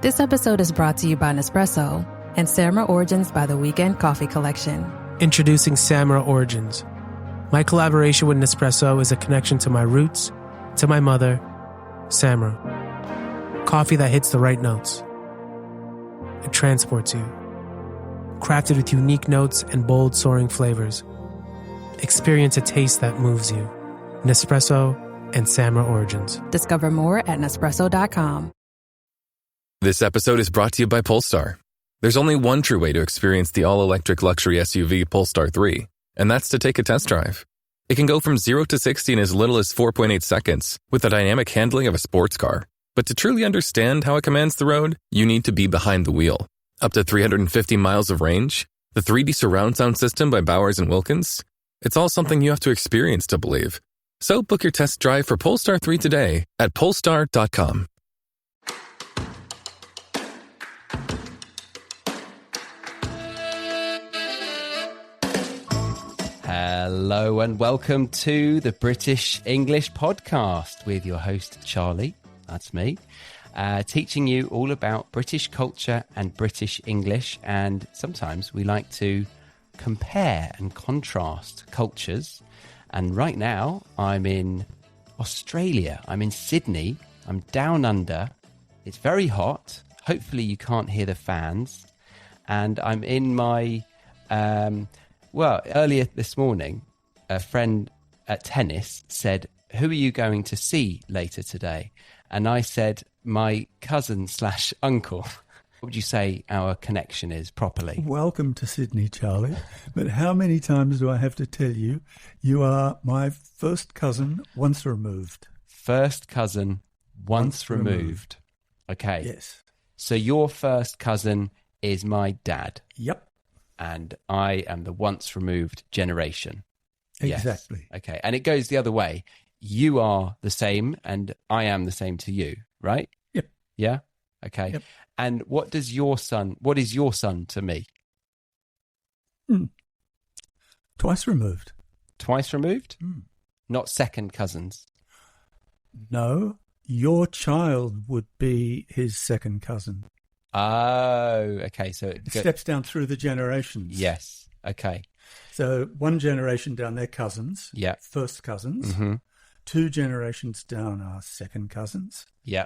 This episode is brought to you by Nespresso and Samra Origins by the Weekend Coffee Collection. Introducing Samra Origins. My collaboration with Nespresso is a connection to my roots, to my mother, Samra. Coffee that hits the right notes. It transports you. Crafted with unique notes and bold soaring flavors. Experience a taste that moves you. Nespresso and Samra Origins. Discover more at Nespresso.com. This episode is brought to you by Polestar. There's only one true way to experience the all-electric luxury SUV Polestar 3, and that's to take a test drive. It can go from 0 to 60 in as little as 4.8 seconds with the dynamic handling of a sports car. But to truly understand how it commands the road, you need to be behind the wheel. Up to 350 miles of range, the 3D surround sound system by Bowers & Wilkins. It's all something you have to experience to believe. So book your test drive for Polestar 3 today at Polestar.com. Hello and welcome to the British English Podcast with your host Charlie, that's me, teaching you all about British culture and British English, and sometimes we like to compare and contrast cultures. And right now I'm in Australia, I'm in Sydney, I'm down under, it's very hot, hopefully you can't hear the fans, and I'm in my... Well, earlier this morning, a friend at tennis said, "Who are you going to see later today?" And I said, "My cousin / uncle." What would you say our connection is properly? Welcome to Sydney, Charlie. But how many times do I have to tell you, you are my first cousin once removed? First cousin once removed. Okay. Yes. So your first cousin is my dad. Yep. And I am the once removed generation. Exactly. Yes. Okay. And it goes the other way. You are the same and I am the same to you, right? Yep. Yeah? Okay. Yep. And what is your son to me? Twice removed. Twice removed? Not second cousins. No, your child would be his second cousin. Oh, okay. So it steps down through the generations. Yes. Okay. So one generation down, they're cousins. Yeah. First cousins. Mm-hmm. 2 generations down are second cousins. Yeah.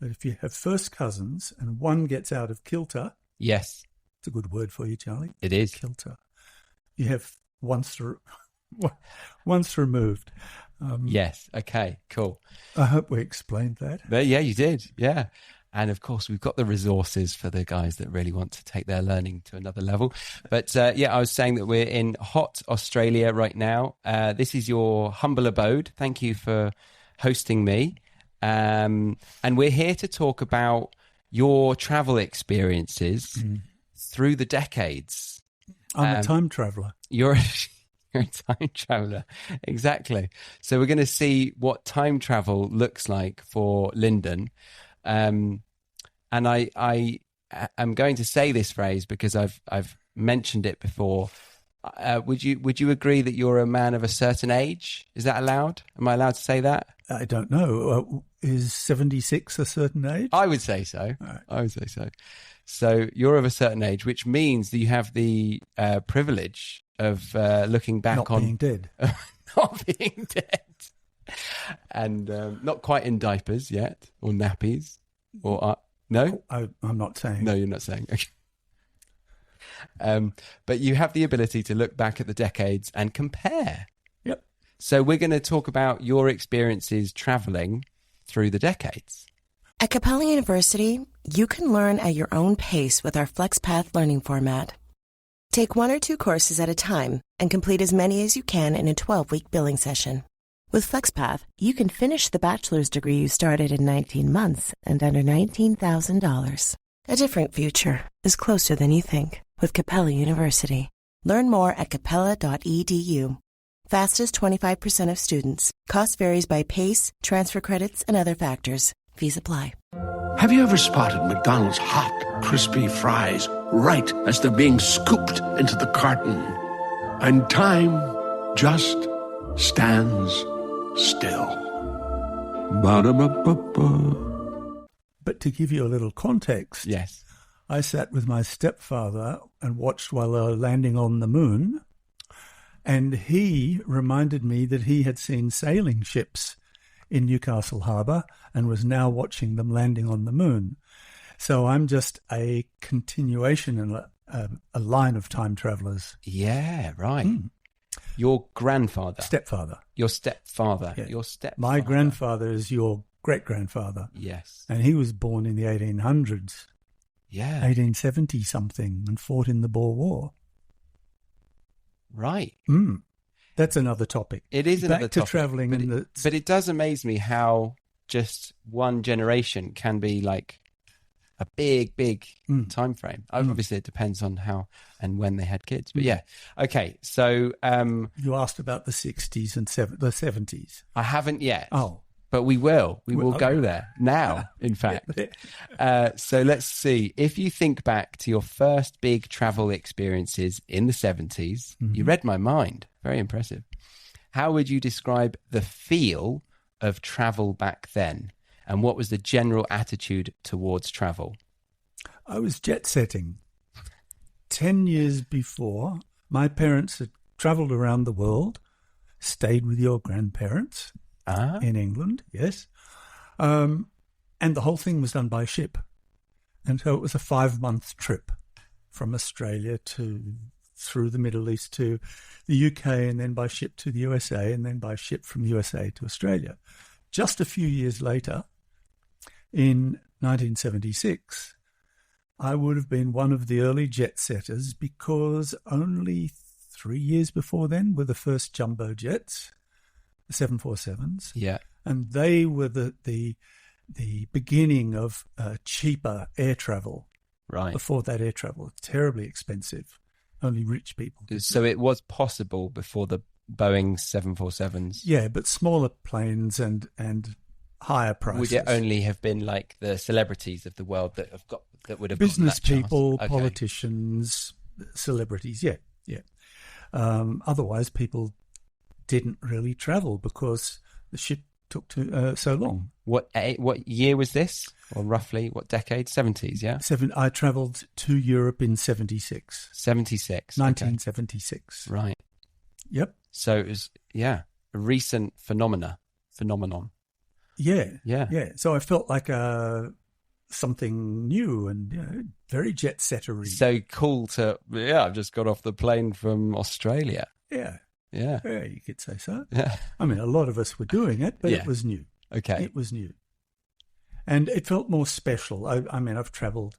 But if you have first cousins and one gets out of kilter. Yes. It's a good word for you, Charlie. It is. Kilter. You have once removed. Yes. Okay. Cool. I hope we explained that. Yeah, you did. Yeah. And of course, we've got the resources for the guys that really want to take their learning to another level. But I was saying that we're in hot Australia right now. This is your humble abode. Thank you for hosting me. And we're here to talk about your travel experiences through the decades. I'm a time traveller. You're a time traveller. Exactly. So we're going to see what time travel looks like for Lyndon. And I am going to say this phrase because I've mentioned it before. Would you agree that you're a man of a certain age? Is that allowed? Am I allowed to say that? I don't know. Is 76 a certain age? I would say so. Right. I would say so. So you're of a certain age, which means that you have the privilege of looking back not on being dead, not being dead. And not quite in diapers yet, or nappies, or no? I'm not saying. No, you're not saying. Okay. But you have the ability to look back at the decades and compare. Yep. So we're going to talk about your experiences traveling through the decades. At Capella University, you can learn at your own pace with our FlexPath learning format. Take 1 or 2 courses at a time and complete as many as you can in a 12-week billing session. With FlexPath, you can finish the bachelor's degree you started in 19 months and under $19,000. A different future is closer than you think with Capella University. Learn more at capella.edu. Fastest 25% of students. Cost varies by pace, transfer credits, and other factors. Fees apply. Have you ever spotted McDonald's hot, crispy fries right as they're being scooped into the carton? And time just stands still. Ba-da-ba-ba-ba. But to give you a little context, Yes. I sat with my stepfather and watched while they were landing on the moon, and he reminded me that he had seen sailing ships in Newcastle Harbour and was now watching them landing on the moon. So I'm just a continuation in a line of time travellers. Yeah, right. Your grandfather. Stepfather. Your stepfather. Yeah. Your stepfather. My grandfather is your great-grandfather. Yes. And he was born in the 1800s, Yeah. 1870-something, and fought in the Boer War. Right. That's another topic. It is another Back to topic, travelling. but it does amaze me how just one generation can be like a big time frame. Obviously, it depends on how and when they had kids. But yeah, okay. So You asked about the 60s and the 70s. I haven't yet. Oh. But we will. We will Well, go there now, in fact. So let's see. If you think back to your first big travel experiences in the 70s, you read my mind. Very impressive. How would you describe the feel of travel back then? And what was the general attitude towards travel? I was jet setting. 10 years before, my parents had travelled around the world, stayed with your grandparents in England, yes. And the whole thing was done by ship. And so it was a 5-month trip from Australia through the Middle East to the UK, and then by ship to the USA, and then by ship from USA to Australia. Just a few years later, in 1976, I would have been one of the early jet setters, because only 3 years before then were the first jumbo jets, the 747s. Yeah. And they were the beginning of cheaper air travel. Right. Before that, air travel was terribly expensive. Only rich people. So it was possible before the Boeing 747s. Yeah, but smaller planes and higher prices. Would it only have been like the celebrities of the world that would have business gotten that people, chance? Okay. politicians, celebrities? Yeah. Otherwise, people didn't really travel because the ship took so long. What year was this? Or roughly what decade? 70s, yeah? I travelled to Europe in 76. 76. 1976. Okay. Right. Yep. So it was, a recent phenomenon. Yeah. So I felt like something new and very jet settery. So cool I've just got off the plane from Australia. Yeah. Yeah. Yeah, you could say so. Yeah. I mean, a lot of us were doing it, but it was new. Okay. It was new. And it felt more special. I mean, I've travelled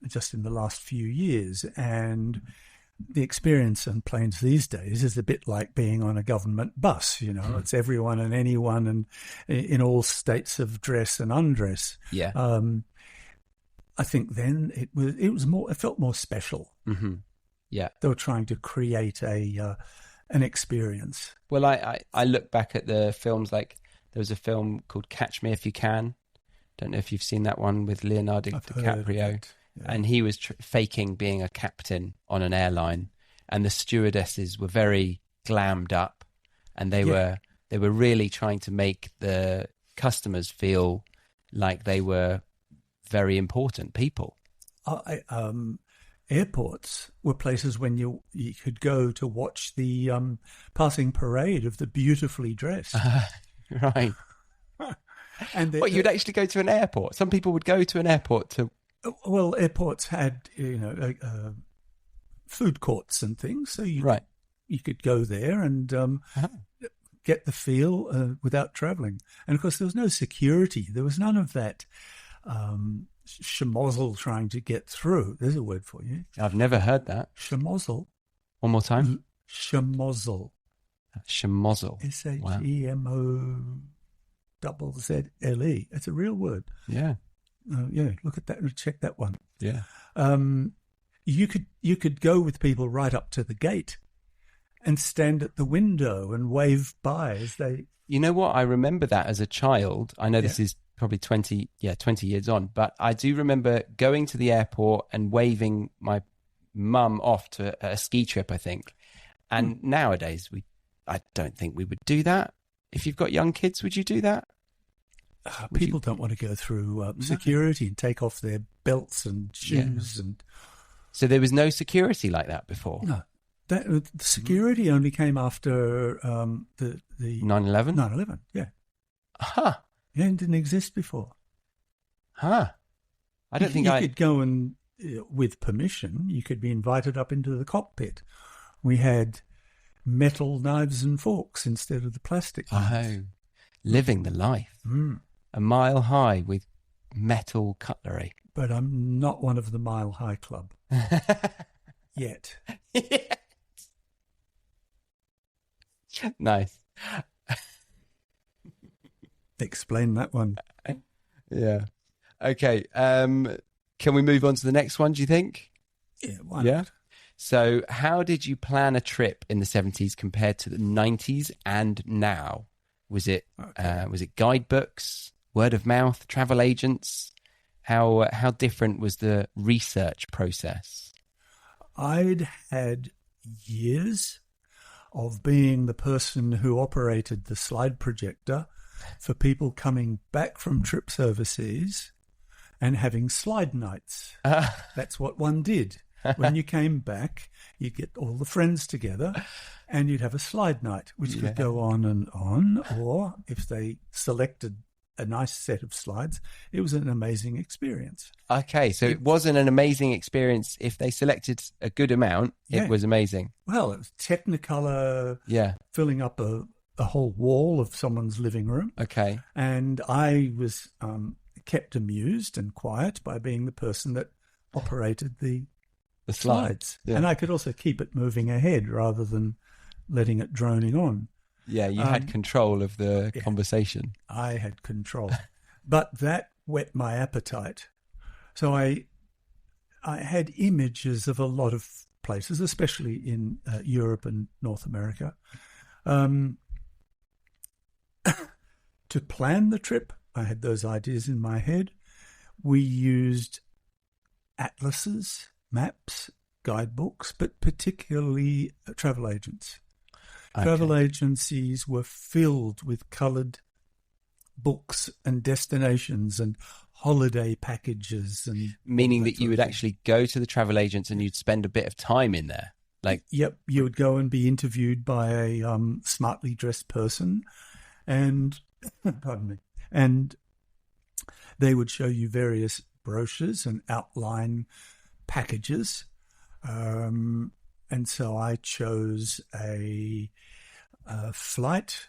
just in the last few years, and the experience on planes these days is a bit like being on a government bus. You know, it's everyone and anyone, and in all states of dress and undress. Yeah. I think then it felt more special. Mm-hmm. Yeah. They were trying to create an experience. Well, I look back at the films, like there was a film called Catch Me If You Can. Don't know if you've seen that one with Leonardo DiCaprio. And he was faking being a captain on an airline, and the stewardesses were very glammed up, and they were really trying to make the customers feel like they were very important people. Airports were places when you could go to watch the passing parade of the beautifully dressed. Right. And you'd actually go to an airport. Some people would go to an airport to. Well, airports had food courts and things, so you could go there and get the feel without travelling. And of course, there was no security. There was none of that schmozzle trying to get through. There's a word for you. I've never heard that. Schmozzle. One more time. Schmozzle. Schmozzle. SHEMOZZLE. It's a real word. Yeah. Look at that and check that one. Yeah. You could go with people right up to the gate and stand at the window and wave by as they. You know what? I remember that as a child. I know this is probably 20 years on, but I do remember going to the airport and waving my mum off to a ski trip, I think. And nowadays, I don't think we would do that. If you've got young kids, would you do that? People don't want to go through security and take off their belts and shoes. And so there was no security like that before? No. The security only came after the 9/11? 9/11, yeah. Huh. Yeah, it didn't exist before. Huh. I don't think you could go and, with permission, you could be invited up into the cockpit. We had metal knives and forks instead of the plastic knives. Oh, living the life. A mile high with metal cutlery. But I'm not one of the Mile High Club. Yet. Nice. Explain that one. Yeah. Okay. Can we move on to the next one, do you think? Yeah, why not? So how did you plan a trip in the 70s compared to the 90s and now? Was it guidebooks, word of mouth, travel agents? How different was the research process? I'd had years of being the person who operated the slide projector for people coming back from trips overseas and having slide nights. That's what one did. When you came back, you'd get all the friends together and you'd have a slide night, which could go on and on, or if they selected a nice set of slides, it was an amazing experience. Okay, so it wasn't an amazing experience. If they selected a good amount, it was amazing. Well, it was Technicolor filling up a whole wall of someone's living room. Okay. And I was kept amused and quiet by being the person that operated the slides. Yeah. And I could also keep it moving ahead rather than letting it droning on. Yeah, you had control of the conversation. I had control. But that whet my appetite. So I had images of a lot of places, especially in Europe and North America. To plan the trip, I had those ideas in my head. We used atlases, maps, guidebooks, but particularly travel agents. Okay. Travel agencies were filled with coloured books and destinations and holiday packages. And meaning that you would actually go to the travel agents and you'd spend a bit of time in there? Yep, you would go and be interviewed by a smartly dressed person and, pardon me, and they would show you various brochures and outline packages. And so I chose a flight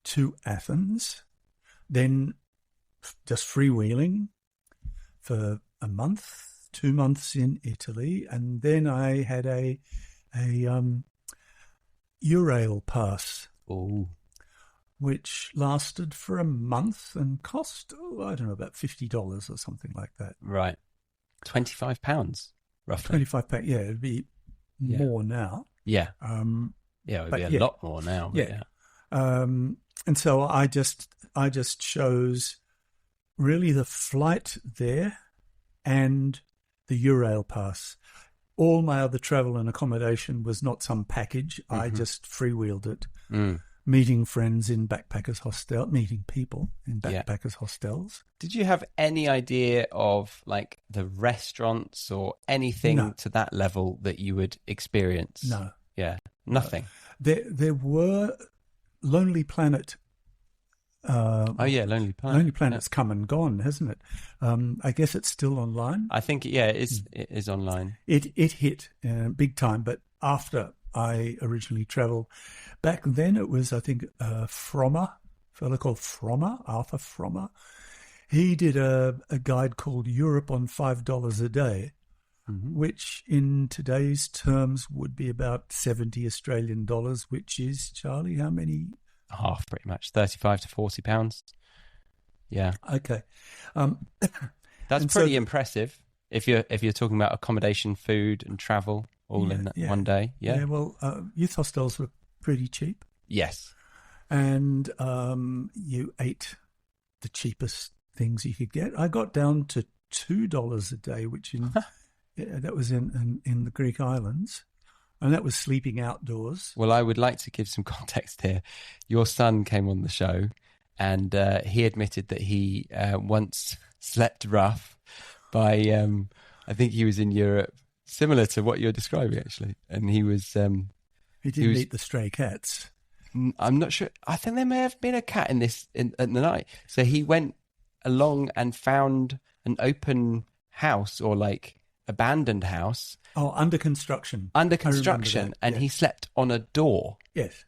to Athens, then just freewheeling for a month, 2 months in Italy, and then I had a Eurail pass, which lasted for a month and cost, I don't know, about $50 or something like that. Right. £25, roughly. £25, yeah, it'd be more now. Yeah. It would be a lot more now. Yeah. And so I just chose really the flight there and the Eurail pass. All my other travel and accommodation was not some package. Mm-hmm. I just freewheeled it, meeting friends in backpackers' hostel, meeting people in backpackers' hostels. Did you have any idea of like the restaurants or anything to that level that you would experience? No. Yeah, nothing. There were Lonely Planet. Lonely Planet. Lonely Planet's come and gone, hasn't it? I guess it's still online. I think, it is online. It hit big time, but after I originally travelled, back then it was, I think, Frommer, a fellow called Frommer, Arthur Frommer. He did a guide called Europe on $5 a day, which in today's terms would be about 70 Australian dollars, which is, Charlie, how many? Half, pretty much, 35 to 40 pounds. Yeah. Okay. That's pretty impressive if you're talking about accommodation, food, and travel all in one day. Yeah. Yeah. Well, youth hostels were pretty cheap. Yes. And you ate the cheapest things you could get. I got down to $2 a day, which that was in the Greek islands. And that was sleeping outdoors. Well, I would like to give some context here. Your son came on the show and he admitted that he once slept rough by, I think he was in Europe, similar to what you're describing, actually. And he was... he didn't eat the stray cats. I'm not sure. I think there may have been a cat in the night. So he went along and found an open house, or like abandoned house. Oh, under construction. And he slept on a door. Yes.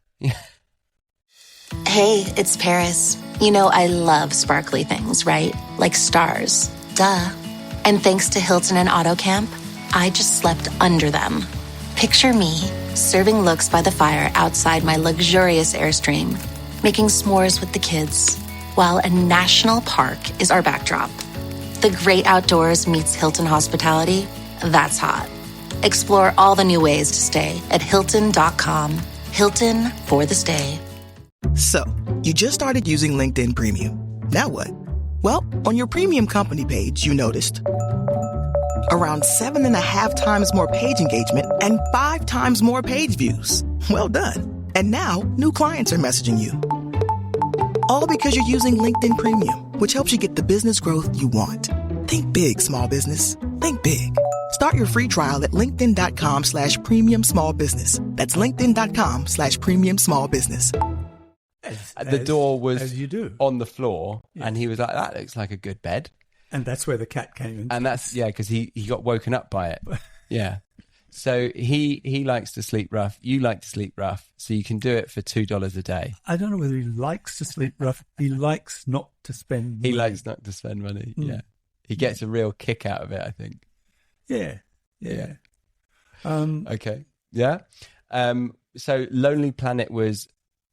Hey, it's Paris. You know I love sparkly things, right? Like stars. Duh. And thanks to Hilton and AutoCamp, I just slept under them. Picture me, serving looks by the fire outside my luxurious Airstream, making s'mores with the kids, while a national park is our backdrop. The great outdoors meets Hilton hospitality. That's hot. Explore all the new ways to stay at Hilton.com. Hilton for the stay. So, you just started using LinkedIn Premium. Now what? Well, on your premium company page, you noticed around 7.5 times more page engagement and 5 times more page views. Well done. And now, new clients are messaging you. All because you're using LinkedIn Premium, which helps you get the business growth you want. Think big, small business. Think big. Start your free trial at linkedin.com/premium small business. That's linkedin.com/premium small business. The door was as you do. on the floor, Yes. and he was like, that looks like a good bed. And that's where the cat came in. And that's, because he got woken up by it. Yeah. So he likes to sleep rough. You like to sleep rough. So you can do it for $2 a day. I don't know whether he likes to sleep rough. He likes not to spend money. He likes not to spend money. Mm. Yeah. He gets a real kick out of it, I think. Yeah. Okay. Yeah. So Lonely Planet was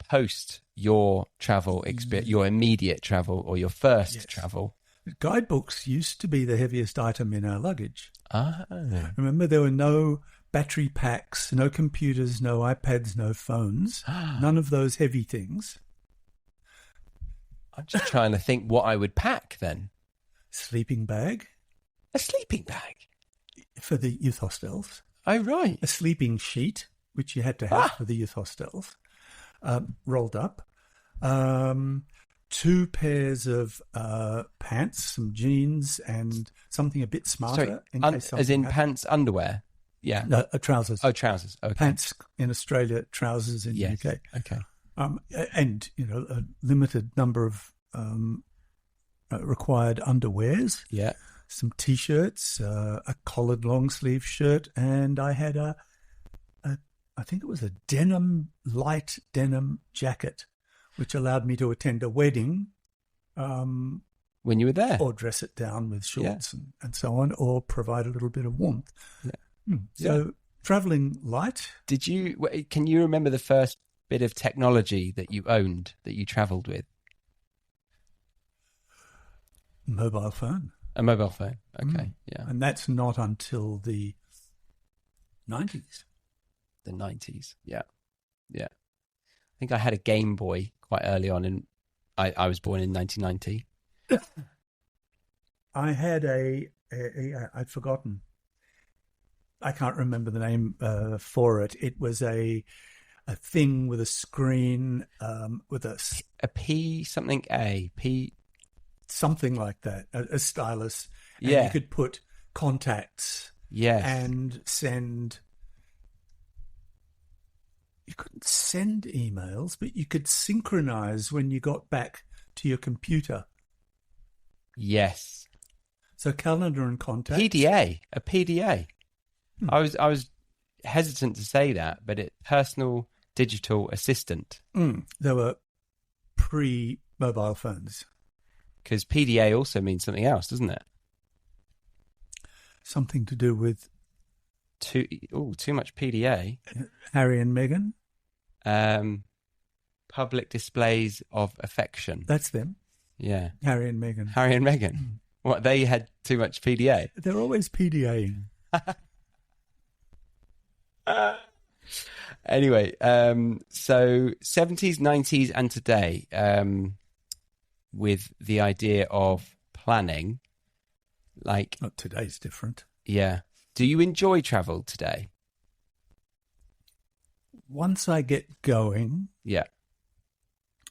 post your travel experience, your immediate travel or your first travel. Guidebooks used to be the heaviest item in our luggage. Ah. Remember, there were no battery packs, no computers, no iPads, no phones, none of those heavy things. I'm just trying to think what I would pack then. Sleeping bag. A sleeping bag? For the youth hostels. Oh, right. A sleeping sheet, which you had to have for the youth hostels, rolled up. 2 pairs of pants, some jeans, and something a bit smarter. Sorry, as in pants, underwear? Yeah. No, trousers. Oh, trousers. Okay. Pants in Australia, trousers in the UK. Okay. And, a limited number of required underwears. Yeah. Some T-shirts, a collared long sleeve shirt, and I had I think it was a light denim jacket, which allowed me to attend a wedding. When you were there? Or dress it down with shorts and so on, or provide a little bit of warmth. Yeah. So traveling light. Can you remember the first bit of technology that you owned, that you traveled with? Mobile phone. A mobile phone. Okay. Yeah. And that's not until the 90s. The 90s. Yeah. Yeah. I think I had a Game Boy quite early on, and I was born in 1990. I had I'd forgotten. I can't remember the name for it. It was a thing with a screen with a P something A P something like that, a stylus. And yeah, you could put contacts. Yes, and send. You couldn't send emails, but you could synchronize when you got back to your computer. Yes. So calendar and contacts. PDA, a PDA. I was hesitant to say that, but personal digital assistant. There were pre-mobile phones. Because PDA also means something else, doesn't it? Something to do with too much PDA. Harry and Meghan. Public displays of affection. That's them. Yeah. Harry and Meghan. Harry and Meghan. What, they had too much PDA? They're always PDAing. Anyway, so 70s, 90s and today, with the idea of planning, like... Oh, today's different. Yeah. Do you enjoy travel today? Once I get going... Yeah.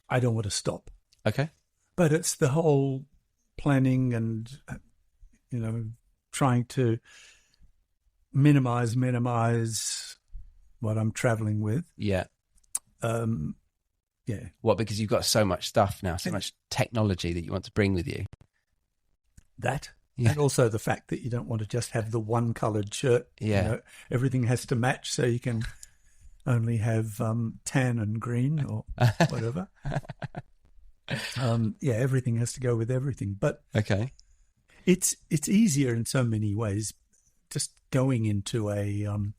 I don't want to stop. Okay. But it's the whole planning and, trying to minimize what I'm traveling with. Yeah. Yeah. What, because you've got so much stuff now, so much technology that you want to bring with you? That. Yeah. And also the fact that you don't want to just have the one coloured shirt. Yeah. Everything has to match, so you can only have tan and green or whatever. Everything has to go with everything. But okay, it's easier in so many ways. Just going into into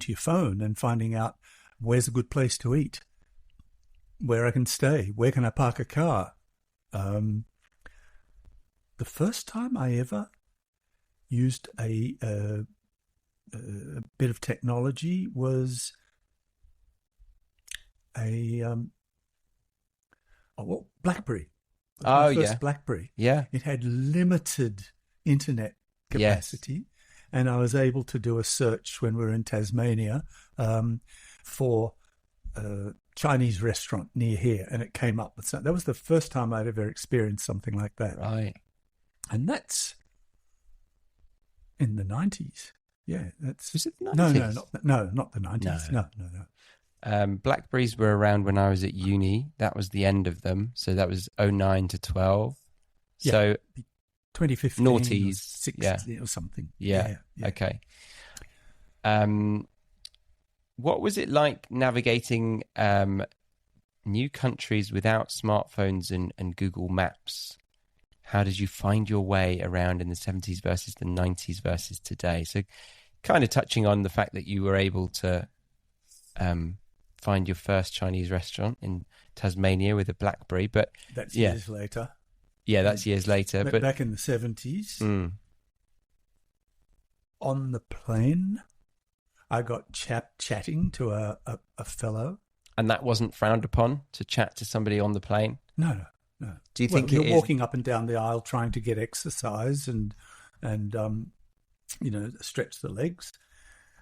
your phone and finding out where's a good place to eat, where I can stay, where can I park a car. The first time I ever used a bit of technology was BlackBerry. Oh, first yeah. BlackBerry. Yeah. It had limited internet capacity, and I was able to do a search when we were in Tasmania for a Chinese restaurant near here, and it came up with something. That was the first time I'd ever experienced something like that. Right. And that's in the 90s. Yeah, that's... Was it the 90s? Not the 90s. No. Blackberries were around when I was at uni. That was the end of them. So that was 09 to 12. Yeah, so 2015 noughties, 16 or something. Yeah. Okay. What was it like navigating new countries without smartphones and Google Maps? How did you find your way around in the 70s versus the 90s versus today? So kind of touching on the fact that you were able to find your first Chinese restaurant in Tasmania with a BlackBerry, but that's years later. Yeah, that's years later. But back in the 70s, on the plane, I got chatting to a fellow. And that wasn't frowned upon, to chat to somebody on the plane? No. Do you think you're walking up and down the aisle trying to get exercise and stretch the legs,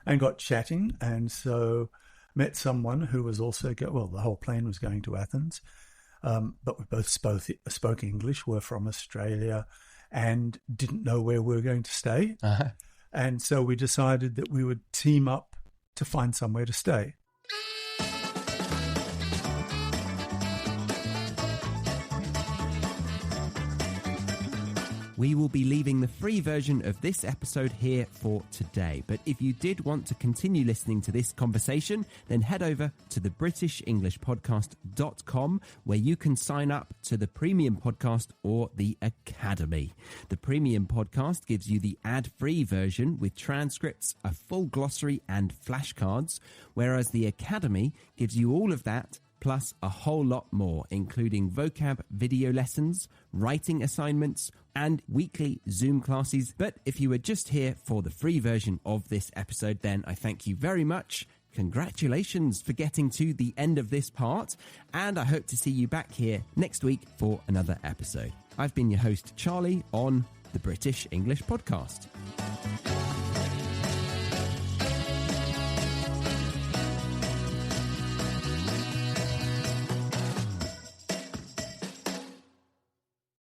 and got chatting, and so met someone who was also the whole plane was going to Athens, but we both spoke English, were from Australia, and didn't know where we were going to stay, and so we decided that we would team up to find somewhere to stay. We will be leaving the free version of this episode here for today. But if you did want to continue listening to this conversation, then head over to the BritishEnglishPodcast.com, where you can sign up to the Premium Podcast or the Academy. The Premium Podcast gives you the ad-free version with transcripts, a full glossary and flashcards, whereas the Academy gives you all of that plus a whole lot more, including vocab video lessons, writing assignments, and weekly Zoom classes. But if you were just here for the free version of this episode, then I thank you very much. Congratulations for getting to the end of this part, and I hope to see you back here next week for another episode. I've been your host, Charlie, on the British English Podcast.